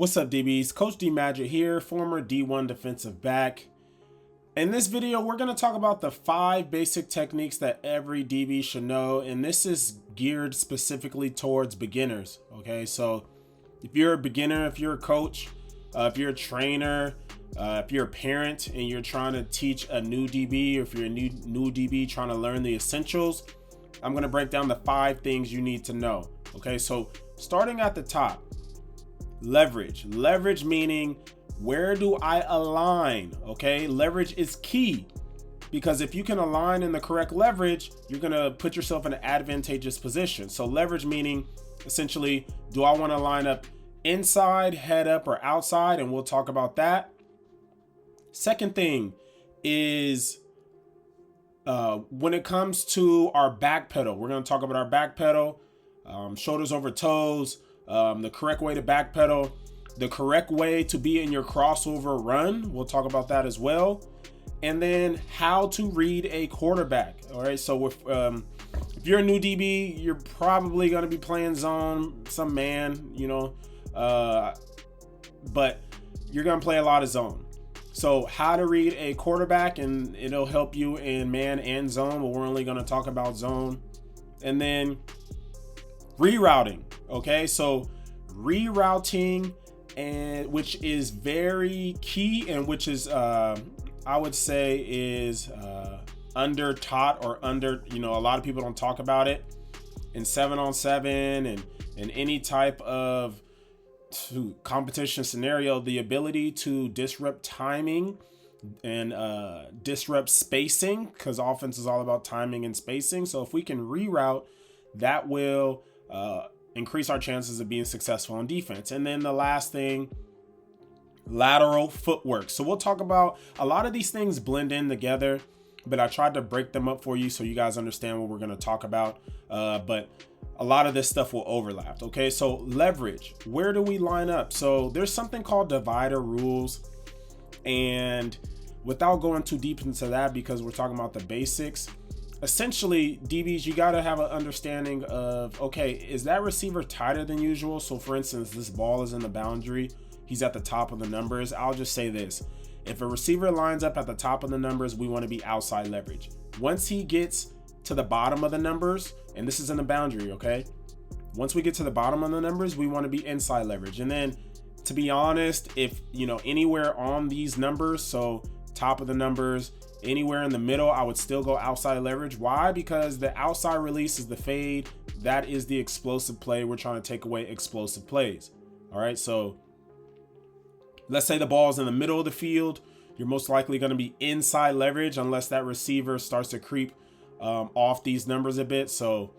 What's up, DBs? Coach D Magic here, former D1 defensive back. In this video, we're going to talk about the 5 basic techniques that every DB should know, and this is geared specifically towards beginners. Okay, so if you're a beginner, if you're a coach, if you're a trainer, if you're a parent and you're trying to teach a new DB, or if you're a new DB trying to learn the essentials, I'm going to break down the 5 things you need to know. Okay, so starting at the top. Leverage meaning where do I align? Okay, leverage is key because if you can align in the correct leverage, you're gonna put yourself in an advantageous position. So leverage meaning essentially, do I want to line up inside, head up, or outside? And we'll talk about that. Second thing is when it comes to our back pedal, we're going to talk about our back pedal, shoulders over toes, the correct way to backpedal, the correct way to be in your crossover run. We'll talk about that as well. And then how to read a quarterback. All right. So if you're a new DB, you're probably going to be playing zone, some man, but you're going to play a lot of zone. So how to read a quarterback, and it'll help you in man and zone, but we're only going to talk about zone. And then rerouting. Okay, so rerouting, and which is very key, and which is I would say is under taught or under, a lot of people don't talk about it in 7-on-7 and in any type of competition scenario. The ability to disrupt timing and disrupt spacing, because offense is all about timing and spacing. So if we can reroute, that will increase our chances of being successful on defense. And then the last thing, lateral footwork. So we'll talk about a lot of these things blend in together, but I tried to break them up for you so you guys understand what we're going to talk about. But a lot of this stuff will overlap. Okay, so leverage, where do we line up? So there's something called divider rules, and without going too deep into that, because we're talking about the basics, essentially, DBs, you got to have an understanding of, okay, is that receiver tighter than usual? So for instance, this ball is in the boundary. He's at the top of the numbers. I'll just say this. If a receiver lines up at the top of the numbers, we want to be outside leverage. Once he gets to the bottom of the numbers, and this is in the boundary, okay? Once we get to the bottom of the numbers, we want to be inside leverage. And then, to be honest, if, anywhere on these numbers, so top of the numbers, anywhere in the middle, I would still go outside leverage. Why? Because the outside release is the fade. That is the explosive play. We're trying to take away explosive plays. All right. So let's say the ball is in the middle of the field. You're most likely going to be inside leverage unless that receiver starts to creep off these numbers a bit. So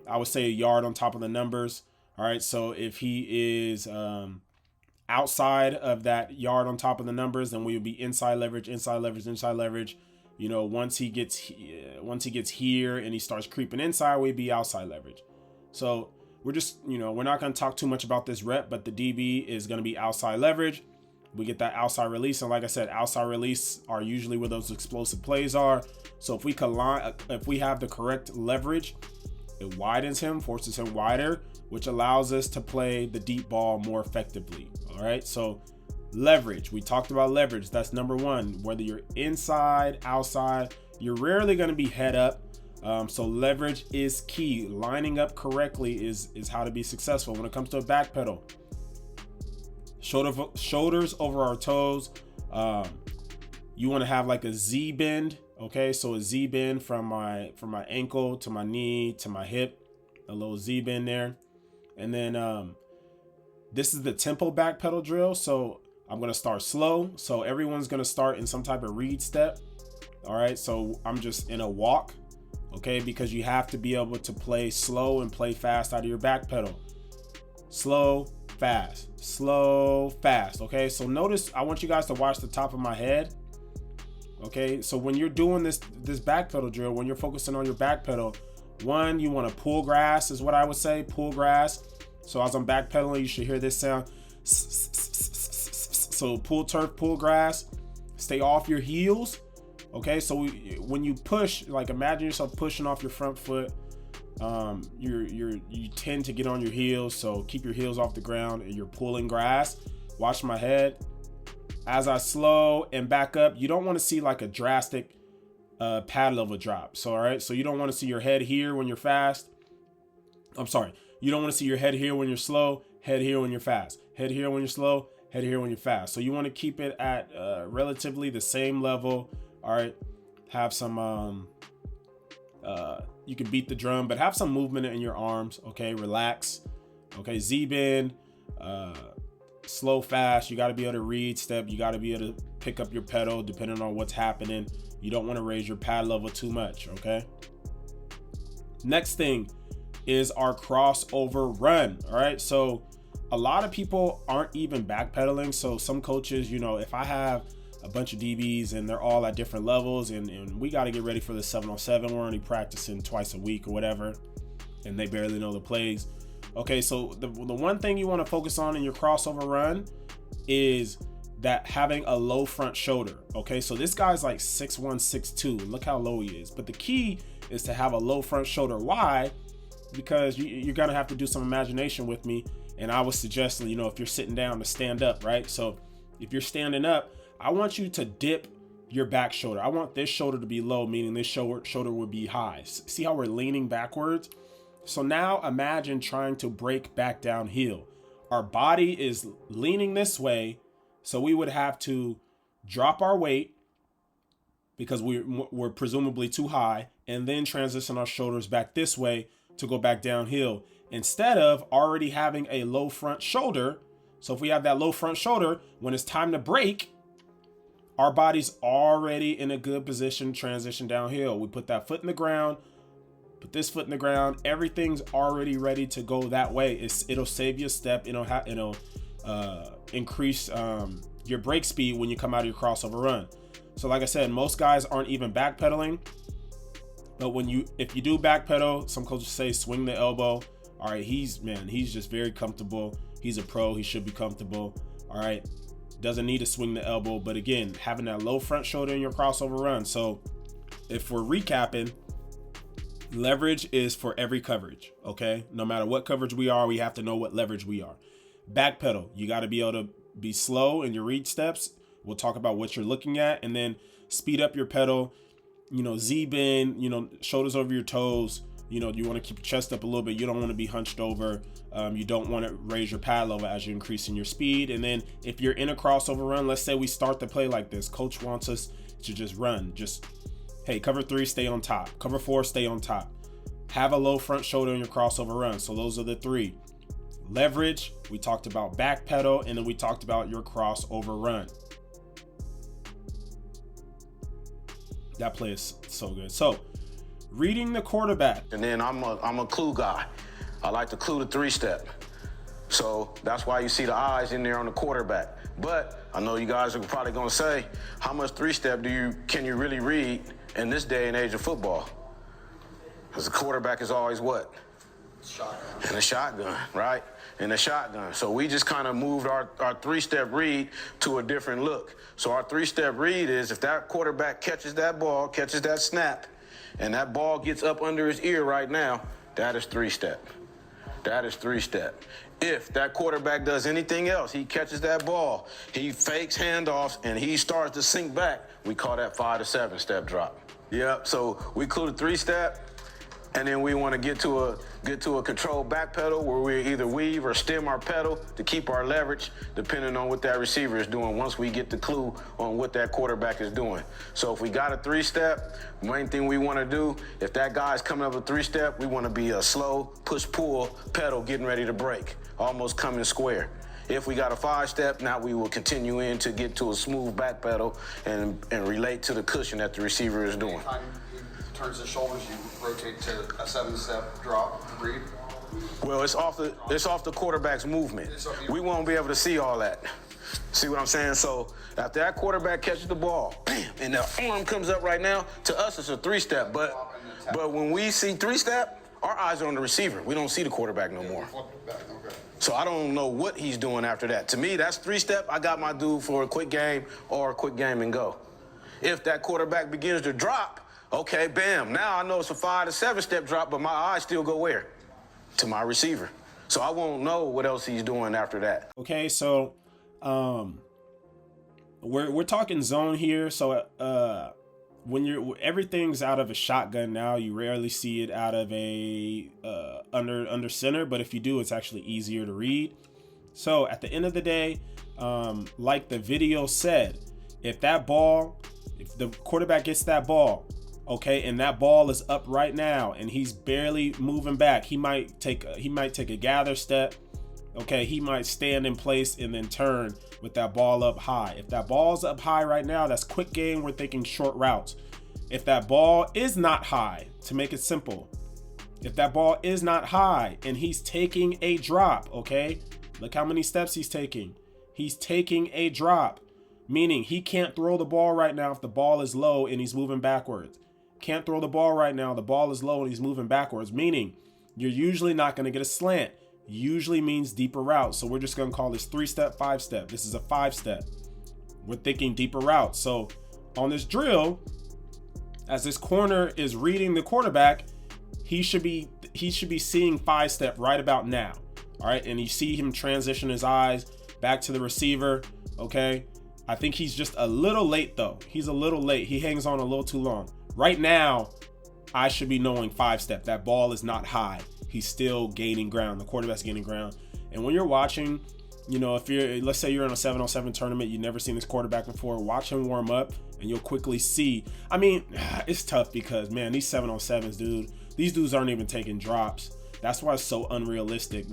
I would say a yard on top of the numbers. All right. So if he is outside of that yard on top of the numbers, then we would be inside leverage, inside leverage, inside leverage. Once he gets here and he starts creeping inside, we'd be outside leverage. So we're just, we're not going to talk too much about this rep, but the DB is going to be outside leverage. We get that outside release. And like I said, outside release are usually where those explosive plays are. So if we have the correct leverage, it widens him, forces him wider, which allows us to play the deep ball more effectively. All right. So leverage, we talked about leverage. That's number one. Whether you're inside, outside, you're rarely going to be head up. So leverage is key. Lining up correctly is how to be successful. When it comes to a back pedal, shoulders over our toes. You want to have like a Z bend. Okay. So a Z bend from my ankle to my knee to my hip, a little Z bend there. And then, this is the tempo back pedal drill. So I'm going to start slow. So everyone's going to start in some type of read step. All right. So I'm just in a walk. Okay. Because you have to be able to play slow and play fast out of your back pedal. Slow, fast, slow, fast. Okay. So notice, I want you guys to watch the top of my head. Okay. So when you're doing this back pedal drill, when you're focusing on your back pedal, one, you want to pull grass is what I would say. Pull grass. So as I'm backpedaling, you should hear this sound. So pull turf, pull grass, stay off your heels. Okay, so when you push, like imagine yourself pushing off your front foot. You tend to get on your heels, so keep your heels off the ground and you're pulling grass. Watch my head. As I slow and back up, you don't want to see like a drastic pad level drop. So, all right. So you don't want to see your head here when you're fast. I'm sorry. You don't want to see your head here when you're slow, head here when you're fast, head here when you're slow, head here when you're fast. So you want to keep it at relatively the same level. All right. Have some, you can beat the drum, but have some movement in your arms. Okay. Relax. Okay. Z bend, slow, fast. You got to be able to read step. You got to be able to pick up your pedal depending on what's happening. You don't want to raise your pad level too much. Okay. Next thing is our crossover run. All right. So a lot of people aren't even backpedaling. So some coaches, if I have a bunch of DBs and they're all at different levels and we got to get ready for the 707, we're only practicing twice a week or whatever, and they barely know the plays. Okay, so the one thing you want to focus on in your crossover run is that having a low front shoulder. Okay, so this guy's like 6'1", 6'2". Look how low he is. But the key is to have a low front shoulder. Why? Because you're going to have to do some imagination with me. And I was suggesting, if you're sitting down, to stand up, right? So if you're standing up, I want you to dip your back shoulder. I want this shoulder to be low, meaning this shoulder would be high. See how we're leaning backwards? So now imagine trying to break back downhill. Our body is leaning this way, so we would have to drop our weight because we're presumably too high, and then transition our shoulders back this way to go back downhill, instead of already having a low front shoulder. So if we have that low front shoulder, when it's time to break, our body's already in a good position to transition downhill. We put that foot in the ground, put this foot in the ground, everything's already ready to go that way. It'll save you a step. It'll increase your brake speed when you come out of your crossover run. So like I said, most guys aren't even backpedaling, but if you do backpedal, some coaches say swing the elbow. All right, he's just very comfortable. He's a pro. He should be comfortable. All right, doesn't need to swing the elbow, but again, having that low front shoulder in your crossover run. So if we're recapping, leverage is for every coverage. Okay, no matter what coverage we are, we have to know what leverage we are. Backpedal, you got to be able to be slow in your read steps. We'll talk about what you're looking at, and then speed up your pedal. Z bend, shoulders over your toes. You want to keep your chest up a little bit. You don't want to be hunched over. You don't want to raise your pad level as you're increasing your speed. And then if you're in a crossover run, let's say we start the play like this. Coach wants us to just run. Hey, cover 3, stay on top. Cover 4, stay on top. Have a low front shoulder in your crossover run. So those are the 3. Leverage, we talked about back pedal, and then we talked about your crossover run. That play is so good. So reading the quarterback. And then I'm a clue guy. I like to clue the 3-step. So that's why you see the eyes in there on the quarterback. But I know you guys are probably gonna say, how much 3-step can you really read in this day and age of football? Because the quarterback is always what? Shotgun. In a shotgun, right? In a shotgun. So we just kind of moved our 3-step read to a different look. So our 3-step read is if that quarterback catches that ball, catches that snap, and that ball gets up under his ear right now, that is 3-step. That is 3-step. If that quarterback does anything else, he catches that ball, he fakes handoffs, and he starts to sink back, we call that 5 to 7-step drop. Yep, so we clue the 3-step, and then we want to get to a controlled back pedal where we either weave or stem our pedal to keep our leverage, depending on what that receiver is doing once we get the clue on what that quarterback is doing. So if we got a 3-step, main thing we want to do, if that guy's coming up a 3-step, we want to be a slow push-pull pedal getting ready to break, almost coming square. If we got a 5-step, now we will continue in to get to a smooth back pedal and relate to the cushion that the receiver is doing. Turns the shoulders, you rotate to a 7-step drop, read? Well, it's off the quarterback's movement. We won't be able to see all that. See what I'm saying? So after that quarterback catches the ball, bam, and the arm comes up right now, to us it's a 3-step. But when we see 3-step, our eyes are on the receiver. We don't see the quarterback no more. So I don't know what he's doing after that. To me, that's 3-step. I got my dude for a quick game or a quick game and go. If that quarterback begins to drop, okay, bam. Now I know it's a 5 to 7-step drop, but my eyes still go where? To my receiver. So I won't know what else he's doing after that. Okay, so We're talking zone here. So when everything's out of a shotgun now, you rarely see it out of a under center, but if you do, it's actually easier to read. So at the end of the day, like the video said, if the quarterback gets that ball, okay, and that ball is up right now and he's barely moving back, he might take a gather step. Okay, he might stand in place and then turn with that ball up high. If that ball's up high right now, that's quick game. We're thinking short routes. If that ball is not high, to make it simple, if that ball is not high and he's taking a drop, okay, look how many steps he's taking. He's taking a drop, meaning he can't throw the ball right now if the ball is low and he's moving backwards. Can't throw the ball right now. The ball is low and he's moving backwards, meaning you're usually not going to get a slant. Usually means deeper route. So we're just going to call this 3-step, 5-step. This is a 5-step. We're thinking deeper route. So on this drill, as this corner is reading the quarterback, he should be seeing 5-step right about now. All right. And you see him transition his eyes back to the receiver. Okay. I think he's just a little late though. He's a little late. He hangs on a little too long. Right now, I should be knowing 5-step. That ball is not high. He's still gaining ground. The quarterback's gaining ground. And when you're watching, let's say you're in a 7-on-7 tournament, you've never seen this quarterback before, watch him warm up and you'll quickly see. I mean, it's tough because, man, these 7-on-7s, dude, these dudes aren't even taking drops. That's why it's so unrealistic.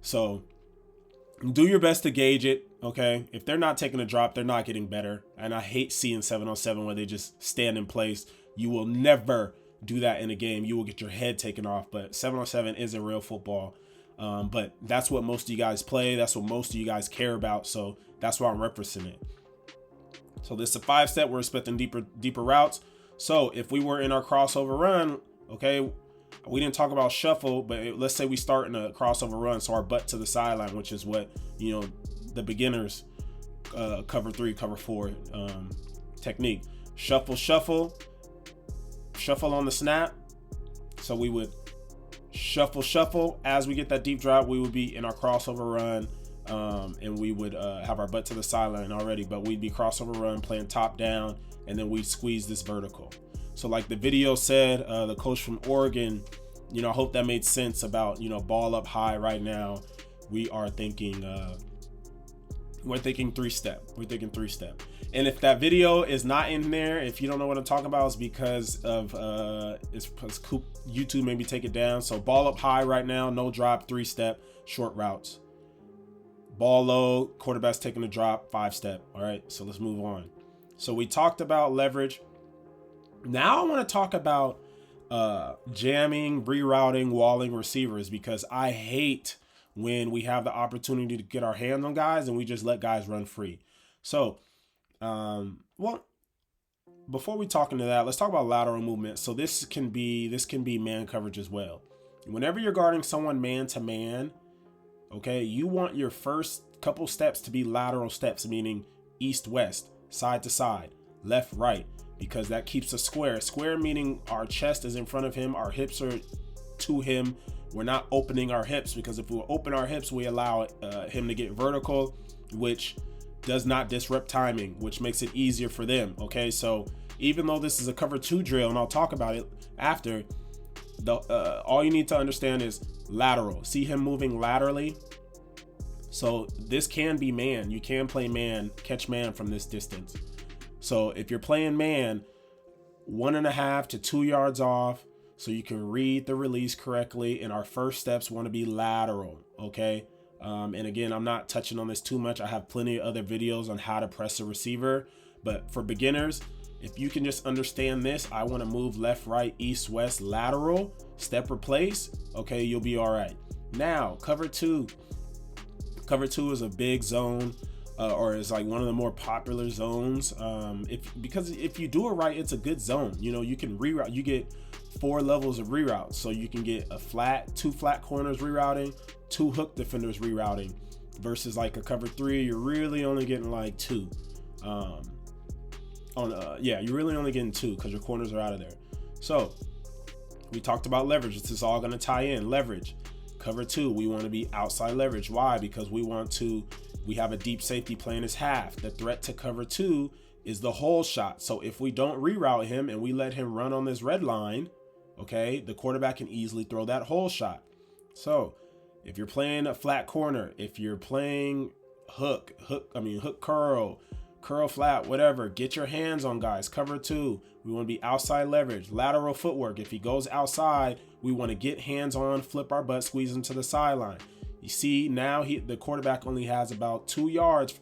So do your best to gauge it, okay? If they're not taking a drop, they're not getting better. And I hate seeing 7-on-7 where they just stand in place. You will never do that in a game. You will get your head taken off. But 7-on-7 isn't real football. But that's what most of you guys play. That's what most of you guys care about. So that's why I'm referencing it. So this is a 5-step. We're expecting deeper routes. So if we were in our crossover run, okay, we didn't talk about shuffle, but let's say we start in a crossover run. So our butt to the sideline, which is what, the beginners cover 3, cover 4 technique. Shuffle on the snap. So we would shuffle as we get that deep drop. We would be in our crossover run, and we would have our butt to the sideline already, but we'd be crossover run playing top down, and then we'd squeeze this vertical. So like the video said, the coach from Oregon, I hope that made sense about, ball up high right now. We are thinking, we're thinking 3-step. We're thinking 3-step. And if that video is not in there, if you don't know what I'm talking about, it's because of YouTube maybe take it down. So ball up high right now, no drop, 3-step, short routes. Ball low, quarterback's taking a drop, 5-step. All right, so let's move on. So we talked about leverage. Now I want to talk about jamming, rerouting, walling receivers, because I hate when we have the opportunity to get our hands on guys and we just let guys run free. So, before we talk into that, let's talk about lateral movement. So this can be man coverage as well. Whenever you're guarding someone man to man, okay, you want your first couple steps to be lateral steps, meaning east-west, side to side, left-right, because that keeps us square. Square meaning our chest is in front of him, our hips are to him. We're not opening our hips, because if we open our hips, we allow him to get vertical, which does not disrupt timing, which makes it easier for them. Okay, so even though this is a cover 2 drill, and I'll talk about it after, all you need to understand is lateral. See him moving laterally. So this can be man. You can play man, catch man from this distance. So if you're playing man, 1.5 to 2 yards off, so you can read the release correctly. And our first steps want to be lateral. Okay. And again, I'm not touching on this too much. I have plenty of other videos on how to press a receiver, but for beginners, if you can just understand this, I want to move left, right, east, west, lateral, step, replace. Okay. You'll be all right. Now cover 2 is a big zone, or is like one of the more popular zones. Because if you do it right, it's a good zone. You can reroute, you get 4 levels of reroute. So you can get 2 flat corners rerouting, 2 hook defenders rerouting, versus like a cover 3, you're really only getting like 2. You're really only getting 2 because your corners are out of there. So we talked about leverage. This is all going to tie in. Leverage. Cover 2, we want to be outside leverage. Why? Because we want to We have a deep safety playing his half. The threat to cover 2 is the hole shot. So if we don't reroute him and we let him run on this red line, okay, the quarterback can easily throw that hole shot. So if you're playing a flat corner, if you're playing hook curl flat, whatever, get your hands on guys. Cover 2. We want to be outside leverage, lateral footwork. If he goes outside, we want to get hands on, flip our butt, squeeze him to the sideline. You see, now the quarterback only has about 2 yards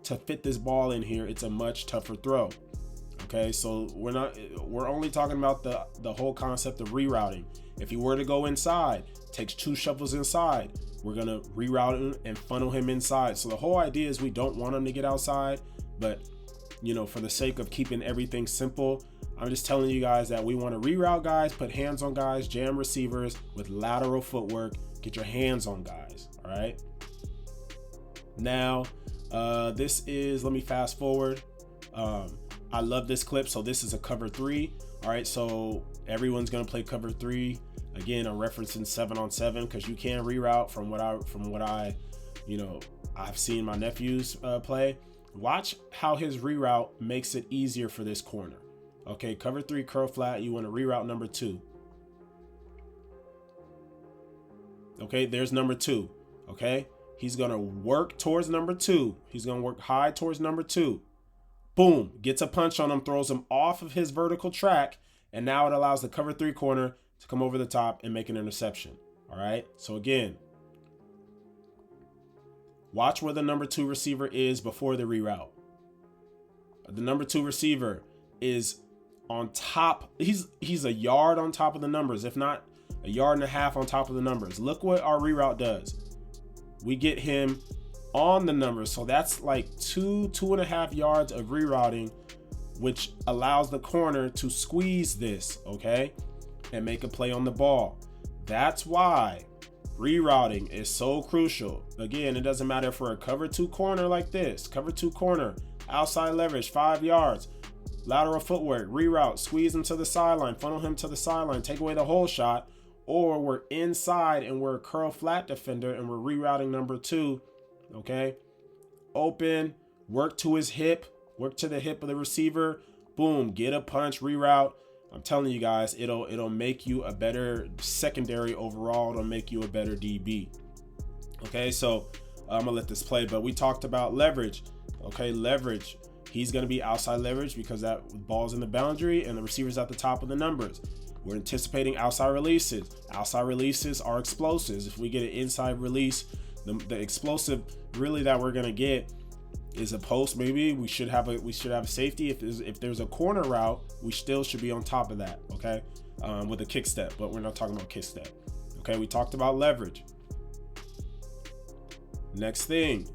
to fit this ball in here. It's a much tougher throw. Okay, so we're only talking about the whole concept of rerouting. If he were to go inside, takes 2 shuffles inside, we're gonna reroute him and funnel him inside. So the whole idea is we don't want him to get outside, but for the sake of keeping everything simple, I'm just telling you guys that we want to reroute guys, put hands on guys, jam receivers with lateral footwork, get your hands on guys. All right. Now, this is, let me fast forward. I love this clip. So this is a cover 3. All right. So everyone's going to play cover 3. Again, I'm referencing 7-on-7 because you can reroute from what I've seen my nephews play. Watch how his reroute makes it easier for this corner. Okay, cover 3, curl flat. You want to reroute number 2. Okay, there's number 2. Okay, he's going to work towards number 2. He's going to work high towards number 2. Boom, gets a punch on him, throws him off of his vertical track. And now it allows the cover 3 corner to come over the top and make an interception. All right, so again, watch where the number 2 receiver is before the reroute. The number 2 receiver is on top. He's a yard on top of the numbers, if not a yard and a half on top of the numbers. Look what our reroute does. We get him on the numbers. So that's like 2.5 yards of rerouting, which allows the corner to squeeze this, okay, and make a play on the ball. That's why rerouting is so crucial. Again, it doesn't matter if we're a cover 2 corner like this, cover 2 corner, outside leverage, 5 yards, lateral footwork, reroute, squeeze him to the sideline, funnel him to the sideline, take away the hole shot, or we're inside and we're a curl flat defender and we're rerouting number 2, okay? Open, work to his hip, work to the hip of the receiver, boom, get a punch, reroute. I'm telling you guys, it'll make you a better secondary overall. It'll make you a better DB. Okay, so I'm gonna let this play, but we talked about leverage. Okay, leverage. He's gonna be outside leverage because that ball's in the boundary and the receiver's at the top of the numbers. We're anticipating outside releases. Outside releases are explosives. If we get an inside release, the explosive really that we're gonna get is a post. Maybe we should have a safety. If there's a corner route, we still should be on top of that, okay, with a kick step, but we're not talking about kick step. Okay, we talked about leverage. Next thing,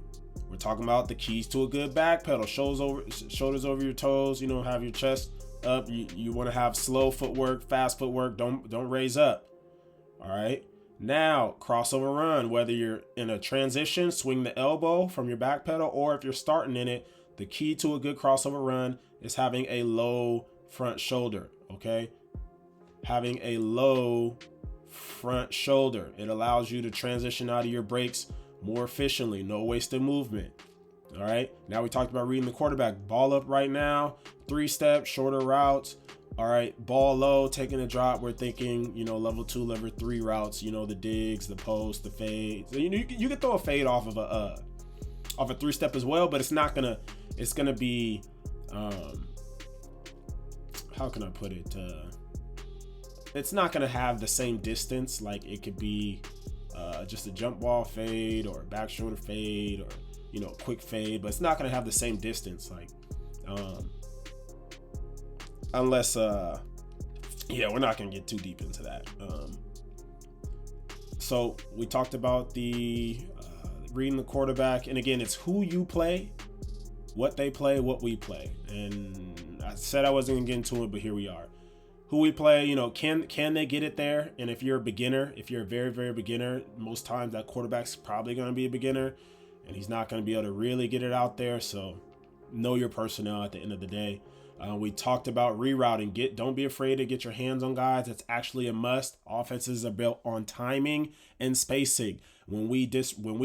we're talking about the keys to a good back pedal. Shoulders over your toes, have your chest up. You want to have slow footwork, fast footwork. Don't raise up. All right. Now, crossover run, whether you're in a transition, swing the elbow from your back pedal, or if you're starting in it, the key to a good crossover run is having a low front shoulder, okay? Having a low front shoulder. It allows you to transition out of your breaks more efficiently, no wasted movement. All right, now we talked about reading the quarterback. Ball up right now, 3-step, shorter routes. All right, ball low, taking a drop. We're thinking, level 2, level 3 routes. The digs, the post, the fade. So, you can throw a fade off of a 3-step as well, but it's gonna be, how can I put it? It's not gonna have the same distance. Like it could be just a jump ball fade or a back shoulder fade or quick fade, but it's not gonna have the same distance. Like, unless we're not gonna get too deep into that. So we talked about the reading the quarterback, and again, it's who you play, what they play, what we play. And I said I wasn't gonna get into it, but here we are. Who we play, can they get it there? And if you're a beginner, if you're a very, very beginner, most times that quarterback's probably gonna be a beginner, and he's not gonna be able to really get it out there. So know your personnel at the end of the day. We talked about rerouting. Don't be afraid to get your hands on guys. It's actually a must. Offenses are built on timing and spacing. When we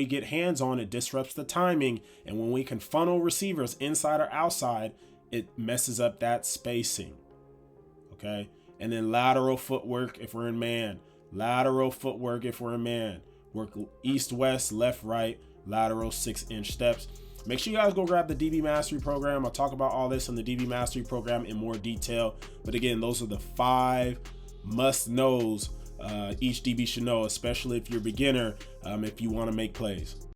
get hands on, it disrupts the timing. And when we can funnel receivers inside or outside, it messes up that spacing. Okay. And then lateral footwork if we're in man. Lateral footwork if we're in man. Work east, west, left, right, lateral 6-inch steps. Make sure you guys go grab the DB Mastery program. I'll talk about all this in the DB Mastery program in more detail. But again, those are the 5 must-knows each DB should know, especially if you're a beginner, if you want to make plays.